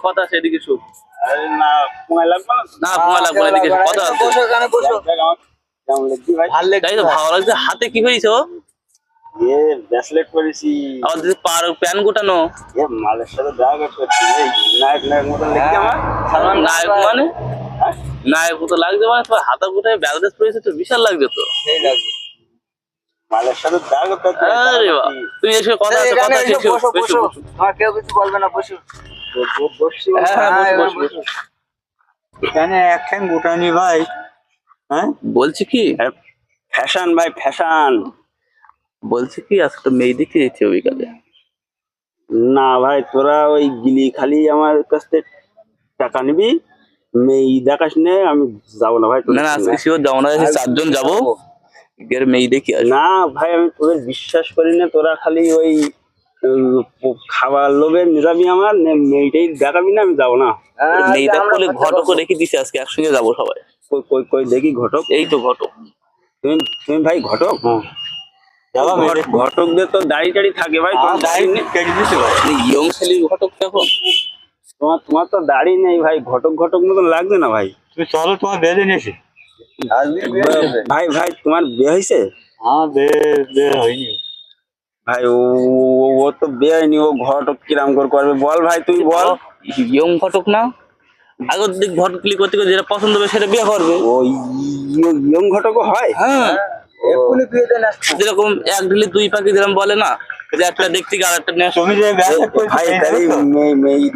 কথা আছে এদিকে শুক। আরে না সময় লাগবে না সময় লাগবে না, এদিকে কথা আছে। কেমন লাগছে ভাই? তাই তো ভালো লাগছে। হাতে কি হয়েছে? এ ব্রেসলেট করেছি। আমাদের প্যান গোটানো। এ মালের সাথে দেখা করছি এই নায়ক মতন দেখছি আমার। নায়ক মানে নায়ক মতো লাগছে মানে, তোমার হাতা গোটায় ব্যালেন্স পড়েছে তো, বিশাল লাগছে তো। সেই লাগছে মালের সাথে দেখা করতে। আরে বাহ, তুমি এসে কথা আছে, কথা আছে, এসো, বসো এসো, বসো, বসো। তোমার কেউ কিছু বলবে না, বসো। বসছি হ্যাঁ, বসো, বসো, বসো। এখানে একখান গোটানি ভাই। হ্যাঁ বলছি কি, ফ্যাশন ভাই ফ্যাশন। বলছি কি, আজকে তো মেয়ে দেখতে যেতে হবে বিকালে। না ভাই তোরা ওই গিলি খালি আমার কাছ থেকে টাকা নিবি, মেয়ে দেখাস নে, আমি যাবো না ভাই তোদের না না, সঙ্গে। আজকে শিওর যাবো না, আজকে 4 জন যাবো, গিয়ে মেয়ে দেখি আসবো। না ভাই আমি তোদের বিশ্বাস করি না, তোরা খালি ওই খাবার লোভে নিজাবি আমার মেয়েটাই দেখাবি না, আমি যাবো না। মেয়ে দেখলে ঘটকও রেখে দিছে, আজকে একসঙ্গে যাবো সবাই। কই কই কই দেখি ঘটক। এই তো ঘটক। তুমি তুমি ভাই ঘটক? ঘটকদের তো দাড়ি টাড়ি থাকে ভাই, তোমার দাড়ি নেই। ইয়ং ছেলের ঘটক দেখো। তোমার তোমার তো দাড়ি নেই ভাই, ঘটক ঘটক মতন লাগছে না ভাই। তুমি চলো, তোমার বেঁধে নিয়েছি। ভাই ভাই তোমার বিয়ে হয়েছে? হ্যাঁ বে হয়নি ভাই ও ও তো বিয়ে হয়নি, ও ঘটক কিরাম করে করবে বল ভাই, তুই বল। ইয়ং ঘটক না, আগের দিক ঘটক ক্লিক করতে করতে যেটা পছন্দ হবে সেটা বিয়ে করবে। ও ইয়ং ঘটকও হয়? হ্যাঁ, এক্ষুনি বিয়ে দেন আসতো। যেরকম এক ঢিলে 2 পাখি যেরকম বলে না, যে একটা দেখতে গিয়ে আর একটা নিয়ে আসো। তুমি যে ভাই তাহলে মেয়ে দেখি